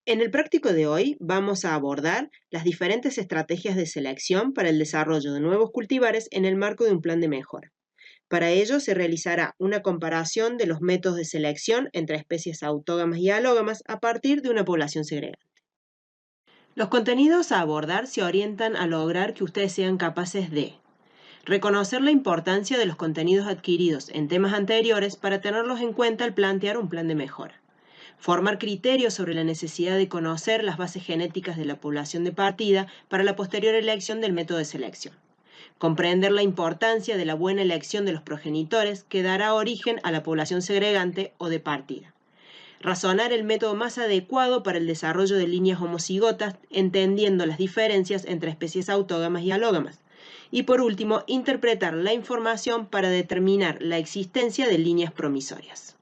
En el práctico de hoy vamos a abordar las diferentes estrategias de selección para el desarrollo de nuevos cultivares en el marco de un plan de mejora. Para ello se realizará una comparación de los métodos de selección entre especies autógamas y alógamas a partir de una población segregada. Los contenidos a abordar se orientan a lograr que ustedes sean capaces de reconocer la importancia de los contenidos adquiridos en temas anteriores para tenerlos en cuenta al plantear un plan de mejora. Formar criterios sobre la necesidad de conocer las bases genéticas de la población de partida para la posterior elección del método de selección. Comprender la importancia de la buena elección de los progenitores que dará origen a la población segregante o de partida. Razonar el método más adecuado para el desarrollo de líneas homocigotas, entendiendo las diferencias entre especies autógamas y alógamas. Y por último, interpretar la información para determinar la existencia de líneas promisorias.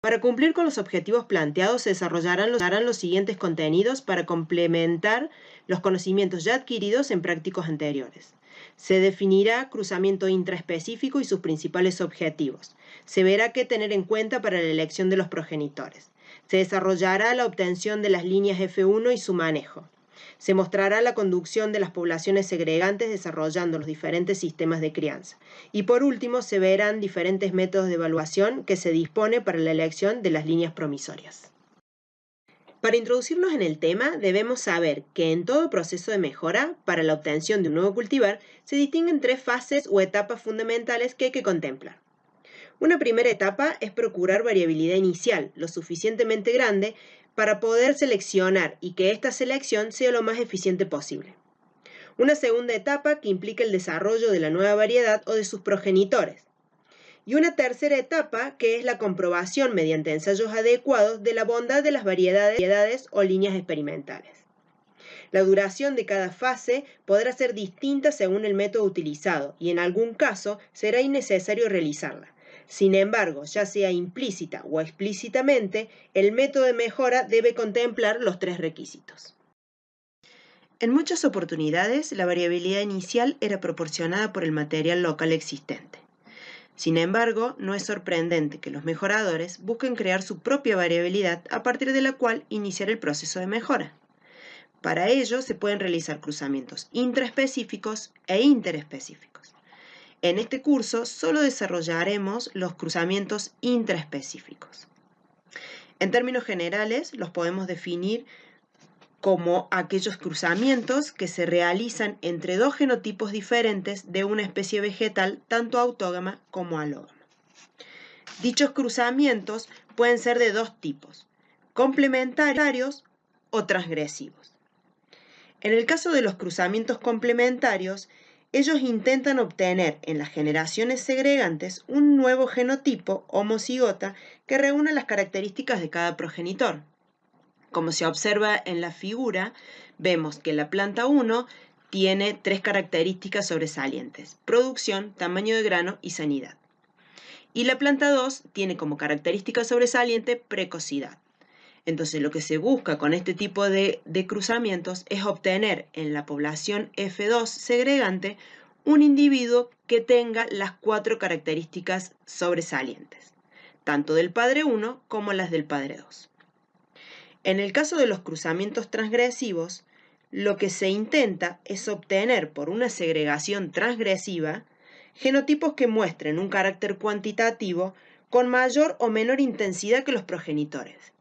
Para cumplir con los objetivos planteados se desarrollarán los siguientes contenidos para complementar los conocimientos ya adquiridos en prácticos anteriores. Se definirá cruzamiento intraespecífico y sus principales objetivos. Se verá qué tener en cuenta para la elección de los progenitores. Se desarrollará la obtención de las líneas F1 y su manejo. Se mostrará la conducción de las poblaciones segregantes desarrollando los diferentes sistemas de crianza. Y por último, se verán diferentes métodos de evaluación que se dispone para la elección de las líneas promisorias. Para introducirnos en el tema, debemos saber que en todo proceso de mejora, para la obtención de un nuevo cultivar, se distinguen tres fases o etapas fundamentales que hay que contemplar. Una primera etapa es procurar variabilidad inicial, lo suficientemente grande para poder seleccionar y que esta selección sea lo más eficiente posible. Una segunda etapa que implica el desarrollo de la nueva variedad o de sus progenitores. Y una tercera etapa que es la comprobación mediante ensayos adecuados de la bondad de las variedades o líneas experimentales. La duración de cada fase podrá ser distinta según el método utilizado y en algún caso será innecesario realizarla. Sin embargo, ya sea implícita o explícitamente, el método de mejora debe contemplar los tres requisitos. En muchas oportunidades, la variabilidad inicial era proporcionada por el material local existente. Sin embargo, no es sorprendente que los mejoradores busquen crear su propia variabilidad a partir de la cual iniciar el proceso de mejora. Para ello, se pueden realizar cruzamientos intraespecíficos e interespecíficos. En este curso solo desarrollaremos los cruzamientos intraespecíficos. En términos generales, los podemos definir como aquellos cruzamientos que se realizan entre dos genotipos diferentes de una especie vegetal, tanto autógama como alógama. Dichos cruzamientos pueden ser de dos tipos, complementarios o transgresivos. En el caso de los cruzamientos complementarios, ellos intentan obtener en las generaciones segregantes un nuevo genotipo homocigota que reúna las características de cada progenitor. Como se observa en la figura, vemos que la planta 1 tiene tres características sobresalientes: producción, tamaño de grano y sanidad. Y la planta 2 tiene como característica sobresaliente precocidad. Entonces, lo que se busca con este tipo de cruzamientos es obtener en la población F2 segregante un individuo que tenga las cuatro características sobresalientes, tanto del padre 1 como las del padre 2. En el caso de los cruzamientos transgresivos, lo que se intenta es obtener por una segregación transgresiva genotipos que muestren un carácter cuantitativo con mayor o menor intensidad que los progenitores.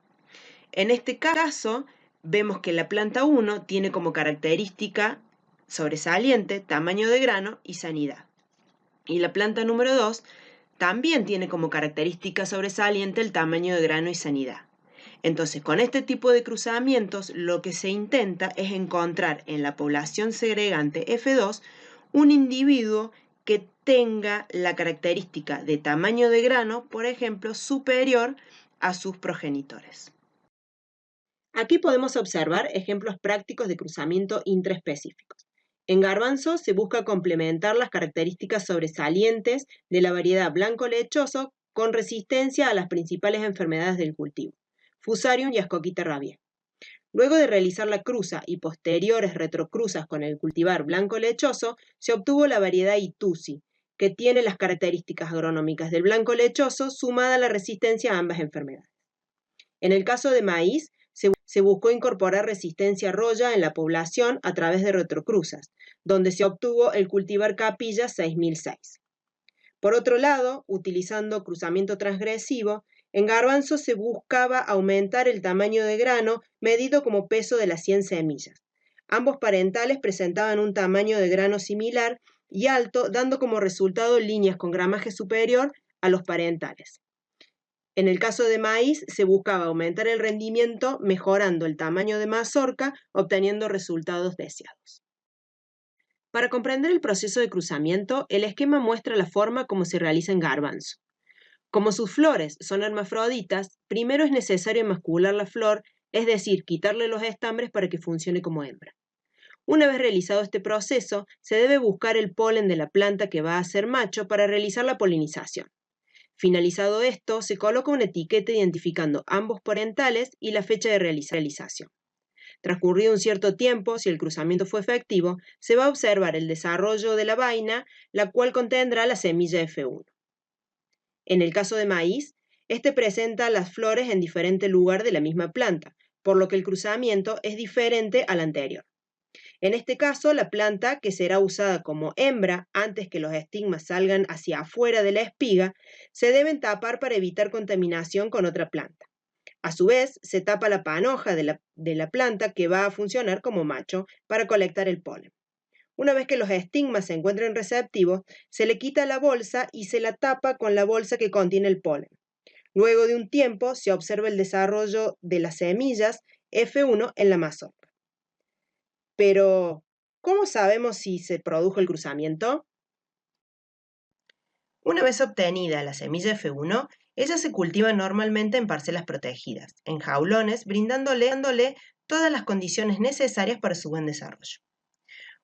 En este caso, vemos que la planta 1 tiene como característica sobresaliente tamaño de grano y sanidad. Y la planta número 2 también tiene como característica sobresaliente el tamaño de grano y sanidad. Entonces, con este tipo de cruzamientos, lo que se intenta es encontrar en la población segregante F2 un individuo que tenga la característica de tamaño de grano, por ejemplo, superior a sus progenitores. Aquí podemos observar ejemplos prácticos de cruzamiento intraespecíficos. En garbanzo se busca complementar las características sobresalientes de la variedad blanco lechoso con resistencia a las principales enfermedades del cultivo, Fusarium y Ascophyta rabies. Luego de realizar la cruza y posteriores retrocruzas con el cultivar blanco lechoso, se obtuvo la variedad Itusi, que tiene las características agronómicas del blanco lechoso sumada a la resistencia a ambas enfermedades. En el caso de maíz, se buscó incorporar resistencia roya en la población a través de retrocruzas, donde se obtuvo el cultivar capilla 6006. Por otro lado, utilizando cruzamiento transgresivo, en garbanzo se buscaba aumentar el tamaño de grano medido como peso de las 100 semillas. Ambos parentales presentaban un tamaño de grano similar y alto, dando como resultado líneas con gramaje superior a los parentales. En el caso de maíz, se buscaba aumentar el rendimiento mejorando el tamaño de mazorca, obteniendo resultados deseados. Para comprender el proceso de cruzamiento, el esquema muestra la forma como se realiza en garbanzo. Como sus flores son hermafroditas, primero es necesario emascular la flor, es decir, quitarle los estambres para que funcione como hembra. Una vez realizado este proceso, se debe buscar el polen de la planta que va a ser macho para realizar la polinización. Finalizado esto, se coloca una etiqueta identificando ambos parentales y la fecha de realización. Transcurrido un cierto tiempo, si el cruzamiento fue efectivo, se va a observar el desarrollo de la vaina, la cual contendrá la semilla F1. En el caso de maíz, este presenta las flores en diferente lugar de la misma planta, por lo que el cruzamiento es diferente al anterior. En este caso, la planta, que será usada como hembra antes que los estigmas salgan hacia afuera de la espiga, se deben tapar para evitar contaminación con otra planta. A su vez, se tapa la panoja de la planta que va a funcionar como macho para colectar el polen. Una vez que los estigmas se encuentren receptivos, se le quita la bolsa y se la tapa con la bolsa que contiene el polen. Luego de un tiempo, se observa el desarrollo de las semillas F1 en la mazorca. Pero, ¿cómo sabemos si se produjo el cruzamiento? Una vez obtenida la semilla F1, ella se cultiva normalmente en parcelas protegidas, en jaulones, brindándole todas las condiciones necesarias para su buen desarrollo.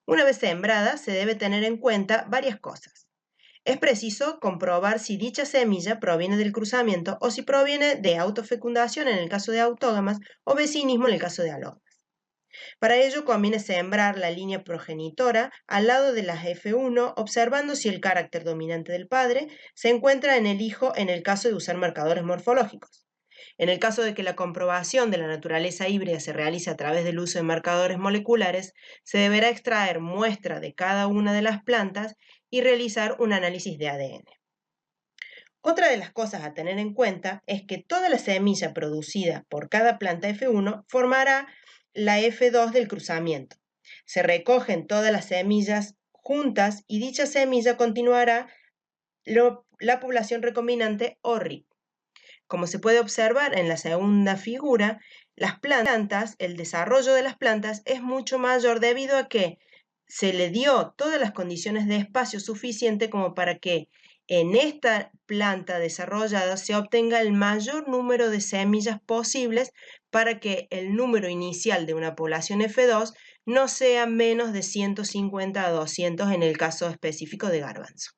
Una vez sembrada, se debe tener en cuenta varias cosas. Es preciso comprobar si dicha semilla proviene del cruzamiento o si proviene de autofecundación en el caso de autógamas o vecinismo en el caso de alógamas. Para ello conviene sembrar la línea progenitora al lado de las F1, observando si el carácter dominante del padre se encuentra en el hijo en el caso de usar marcadores morfológicos. En el caso de que la comprobación de la naturaleza híbrida se realice a través del uso de marcadores moleculares, se deberá extraer muestra de cada una de las plantas y realizar un análisis de ADN. Otra de las cosas a tener en cuenta es que toda la semilla producida por cada planta F1 formará la F2 del cruzamiento. Se recogen todas las semillas juntas y dicha semilla continuará la población recombinante o RIP. Como se puede observar en la segunda figura, las plantas, el desarrollo de las plantas es mucho mayor debido a que se le dio todas las condiciones de espacio suficiente como para que en esta planta desarrollada se obtenga el mayor número de semillas posibles para que el número inicial de una población F2 no sea menos de 150 a 200 en el caso específico de garbanzo.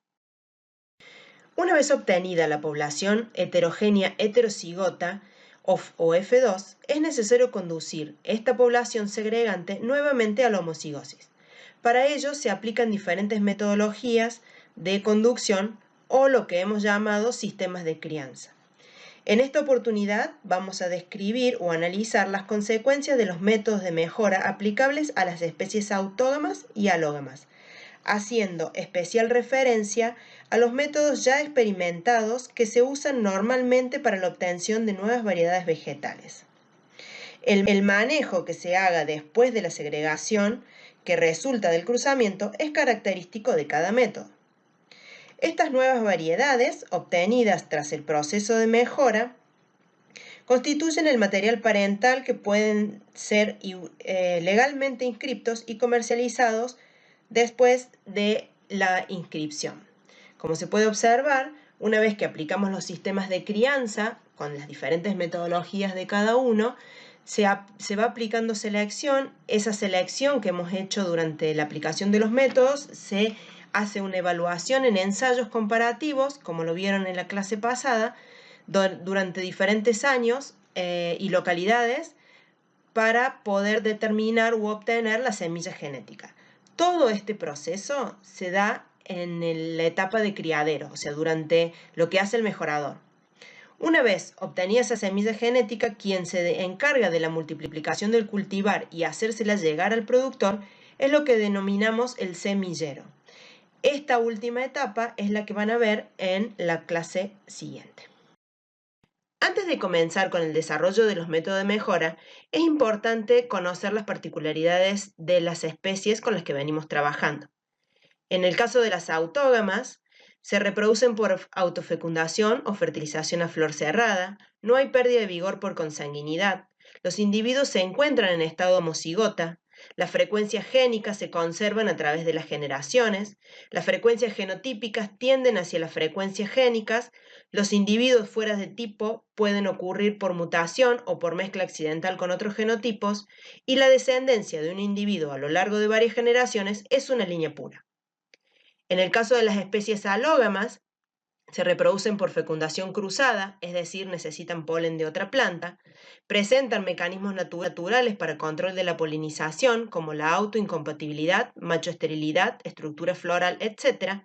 Una vez obtenida la población heterogénea heterocigota o F2, es necesario conducir esta población segregante nuevamente a la homocigosis. Para ello se aplican diferentes metodologías de conducción o lo que hemos llamado sistemas de crianza. En esta oportunidad vamos a describir o analizar las consecuencias de los métodos de mejora aplicables a las especies autógamas y alógamas, haciendo especial referencia a los métodos ya experimentados que se usan normalmente para la obtención de nuevas variedades vegetales. El manejo que se haga después de la segregación que resulta del cruzamiento es característico de cada método. Estas nuevas variedades, obtenidas tras el proceso de mejora, constituyen el material parental que pueden ser legalmente inscriptos y comercializados después de la inscripción. Como se puede observar, una vez que aplicamos los sistemas de crianza con las diferentes metodologías de cada uno, se va aplicando selección. Esa selección que hemos hecho durante la aplicación de los métodos se hace una evaluación en ensayos comparativos, como lo vieron en la clase pasada, durante diferentes años y localidades para poder determinar u obtener la semilla genética. Todo este proceso se da en la etapa de criadero, o sea, durante lo que hace el mejorador. Una vez obtenida esa semilla genética, quien se encarga de la multiplicación del cultivar y hacérsela llegar al productor es lo que denominamos el semillero. Esta última etapa es la que van a ver en la clase siguiente. Antes de comenzar con el desarrollo de los métodos de mejora, es importante conocer las particularidades de las especies con las que venimos trabajando. En el caso de las autógamas, se reproducen por autofecundación o fertilización a flor cerrada, no hay pérdida de vigor por consanguinidad, los individuos se encuentran en estado homocigota, las frecuencias génicas se conservan a través de las generaciones, las frecuencias genotípicas tienden hacia las frecuencias génicas, los individuos fuera de tipo pueden ocurrir por mutación o por mezcla accidental con otros genotipos, y la descendencia de un individuo a lo largo de varias generaciones es una línea pura. En el caso de las especies alógamas, se reproducen por fecundación cruzada, es decir, necesitan polen de otra planta, presentan mecanismos naturales para control de la polinización, como la autoincompatibilidad, machoesterilidad, estructura floral, etc.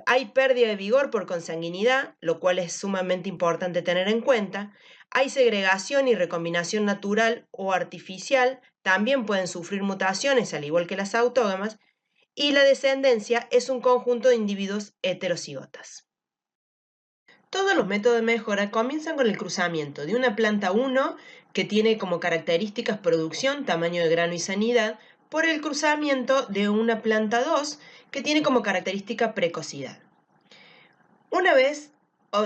Hay pérdida de vigor por consanguinidad, lo cual es sumamente importante tener en cuenta. Hay segregación y recombinación natural o artificial, también pueden sufrir mutaciones, al igual que las autógamas, y la descendencia es un conjunto de individuos heterocigotas. Todos los métodos de mejora comienzan con el cruzamiento de una planta 1, que tiene como características producción, tamaño de grano y sanidad, por el cruzamiento de una planta 2, que tiene como característica precocidad. Una vez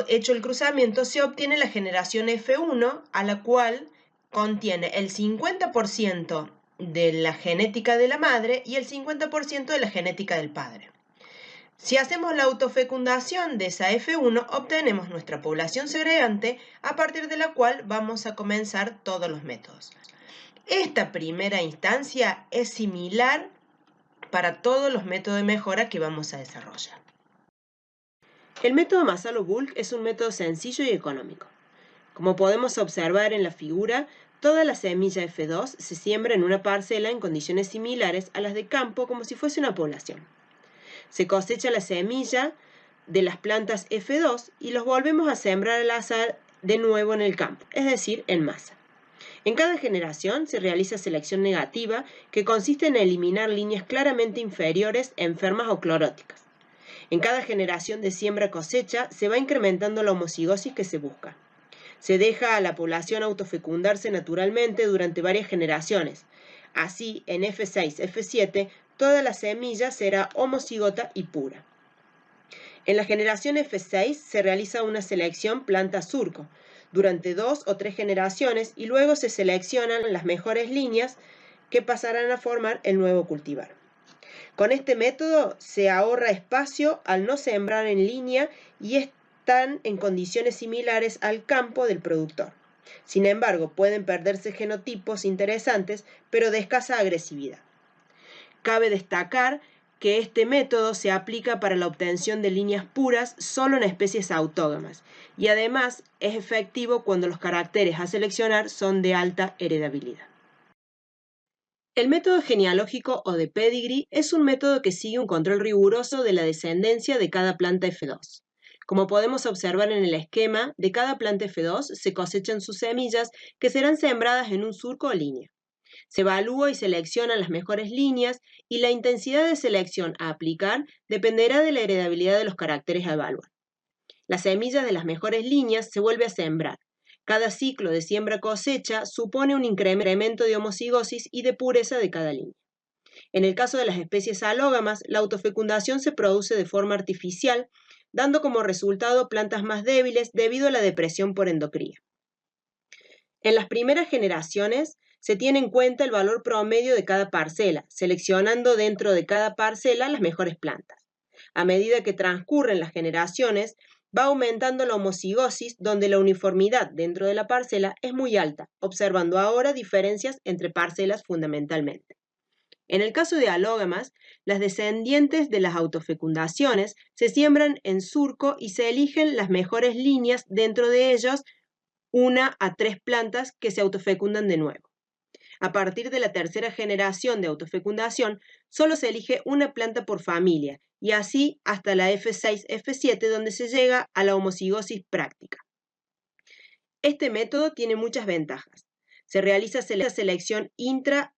hecho el cruzamiento, se obtiene la generación F1, a la cual contiene el 50% de la genética de la madre y el 50% de la genética del padre. Si hacemos la autofecundación de esa F1, obtenemos nuestra población segregante, a partir de la cual vamos a comenzar todos los métodos. Esta primera instancia es similar para todos los métodos de mejora que vamos a desarrollar. El método Masalo-Bulk es un método sencillo y económico. Como podemos observar en la figura, toda la semilla F2 se siembra en una parcela en condiciones similares a las de campo, como si fuese una población. Se cosecha la semilla de las plantas F2 y los volvemos a sembrar al azar de nuevo en el campo, es decir, en masa. En cada generación se realiza selección negativa, que consiste en eliminar líneas claramente inferiores, enfermas o cloróticas. En cada generación de siembra-cosecha se va incrementando la homocigosis que se busca. Se deja a la población autofecundarse naturalmente durante varias generaciones. Así, en F6, F7, toda la semilla será homocigota y pura. En la generación F6 se realiza una selección planta-surco durante 2 o 3 generaciones y luego se seleccionan las mejores líneas que pasarán a formar el nuevo cultivar. Con este método se ahorra espacio al no sembrar en línea y están en condiciones similares al campo del productor. Sin embargo, pueden perderse genotipos interesantes, pero de escasa agresividad. Cabe destacar que este método se aplica para la obtención de líneas puras solo en especies autógamas y además es efectivo cuando los caracteres a seleccionar son de alta heredabilidad. El método genealógico o de pedigree es un método que sigue un control riguroso de la descendencia de cada planta F2. Como podemos observar en el esquema, de cada planta F2 se cosechan sus semillas que serán sembradas en un surco o línea. Se evalúa y selecciona las mejores líneas y la intensidad de selección a aplicar dependerá de la heredabilidad de los caracteres a evaluar. Las semillas de las mejores líneas se vuelve a sembrar. Cada ciclo de siembra-cosecha supone un incremento de homocigosis y de pureza de cada línea. En el caso de las especies alógamas, la autofecundación se produce de forma artificial, dando como resultado plantas más débiles debido a la depresión por endocría. En las primeras generaciones, se tiene en cuenta el valor promedio de cada parcela, seleccionando dentro de cada parcela las mejores plantas. A medida que transcurren las generaciones, va aumentando la homocigosis, donde la uniformidad dentro de la parcela es muy alta, observando ahora diferencias entre parcelas fundamentalmente. En el caso de alógamas, las descendientes de las autofecundaciones se siembran en surco y se eligen las mejores líneas, dentro de ellos 1 a 3 plantas que se autofecundan de nuevo. A partir de la tercera generación de autofecundación, solo se elige una planta por familia, y así hasta la F6, F7, donde se llega a la homocigosis práctica. Este método tiene muchas ventajas. Se realiza selección intra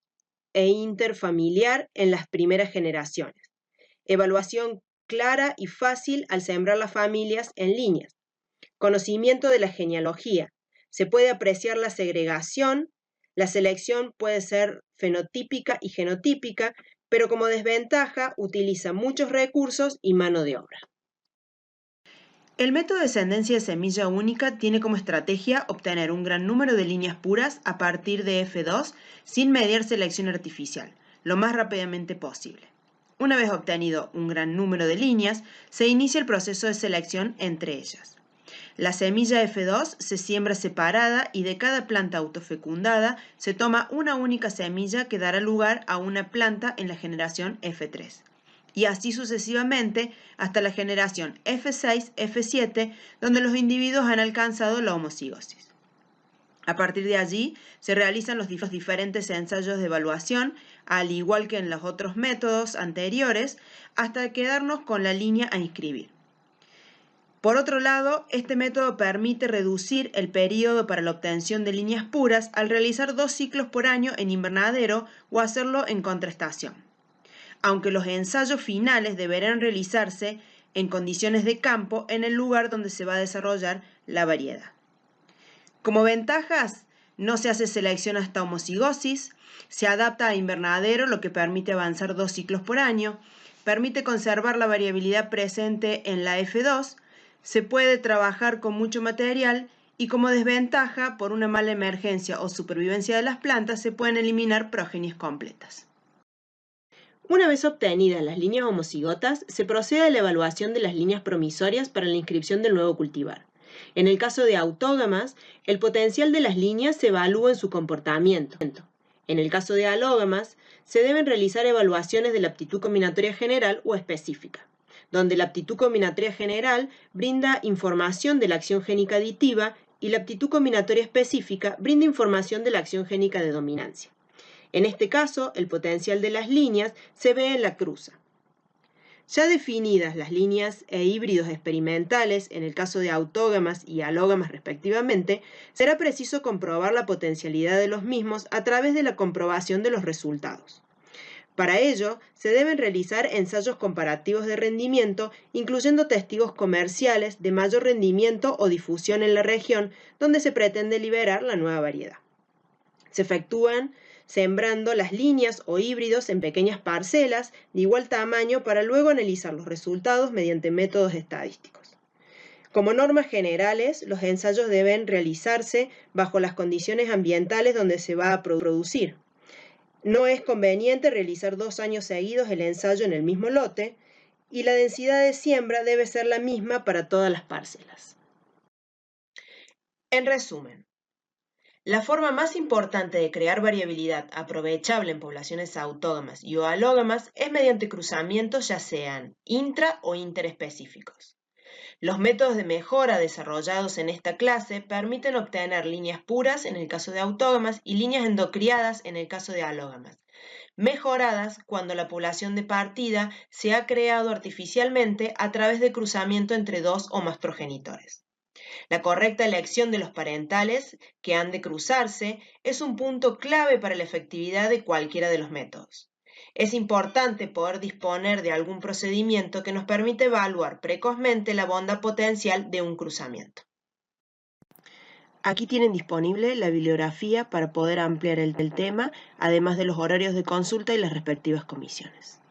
e interfamiliar en las primeras generaciones. Evaluación clara y fácil al sembrar las familias en líneas. Conocimiento de la genealogía. Se puede apreciar la segregación. La selección puede ser fenotípica y genotípica, pero como desventaja utiliza muchos recursos y mano de obra. El método de descendencia de semilla única tiene como estrategia obtener un gran número de líneas puras a partir de F2 sin mediar selección artificial, lo más rápidamente posible. Una vez obtenido un gran número de líneas, se inicia el proceso de selección entre ellas. La semilla F2 se siembra separada y de cada planta autofecundada se toma una única semilla que dará lugar a una planta en la generación F3. Y así sucesivamente hasta la generación F6, F7, donde los individuos han alcanzado la homocigosis. A partir de allí se realizan los diferentes ensayos de evaluación, al igual que en los otros métodos anteriores, hasta quedarnos con la línea a inscribir. Por otro lado, este método permite reducir el periodo para la obtención de líneas puras al realizar 2 ciclos por año en invernadero o hacerlo en contraestación, aunque los ensayos finales deberán realizarse en condiciones de campo en el lugar donde se va a desarrollar la variedad. Como ventajas, no se hace selección hasta homocigosis, se adapta a invernadero, lo que permite avanzar 2 ciclos por año, permite conservar la variabilidad presente en la F2, se puede trabajar con mucho material y como desventaja, por una mala emergencia o supervivencia de las plantas, se pueden eliminar progenies completas. Una vez obtenidas las líneas homocigotas, se procede a la evaluación de las líneas promisorias para la inscripción del nuevo cultivar. En el caso de autógamas, el potencial de las líneas se evalúa en su comportamiento. En el caso de alógamas, se deben realizar evaluaciones de la aptitud combinatoria general o específica, donde la aptitud combinatoria general brinda información de la acción génica aditiva y la aptitud combinatoria específica brinda información de la acción génica de dominancia. En este caso, el potencial de las líneas se ve en la cruza. Ya definidas las líneas e híbridos experimentales, en el caso de autógamas y alógamas respectivamente, será preciso comprobar la potencialidad de los mismos a través de la comprobación de los resultados. Para ello, se deben realizar ensayos comparativos de rendimiento, incluyendo testigos comerciales de mayor rendimiento o difusión en la región donde se pretende liberar la nueva variedad. Se efectúan sembrando las líneas o híbridos en pequeñas parcelas de igual tamaño para luego analizar los resultados mediante métodos estadísticos. Como normas generales, los ensayos deben realizarse bajo las condiciones ambientales donde se va a producir. No es conveniente realizar 2 años seguidos el ensayo en el mismo lote y la densidad de siembra debe ser la misma para todas las parcelas. En resumen, la forma más importante de crear variabilidad aprovechable en poblaciones autógamas y o alógamas es mediante cruzamientos ya sean intra o interespecíficos. Los métodos de mejora desarrollados en esta clase permiten obtener líneas puras en el caso de autógamas y líneas endocriadas en el caso de alógamas, mejoradas cuando la población de partida se ha creado artificialmente a través de cruzamiento entre 2 o más progenitores. La correcta elección de los parentales que han de cruzarse es un punto clave para la efectividad de cualquiera de los métodos. Es importante poder disponer de algún procedimiento que nos permita evaluar precozmente la bondad potencial de un cruzamiento. Aquí tienen disponible la bibliografía para poder ampliar el tema, además de los horarios de consulta y las respectivas comisiones.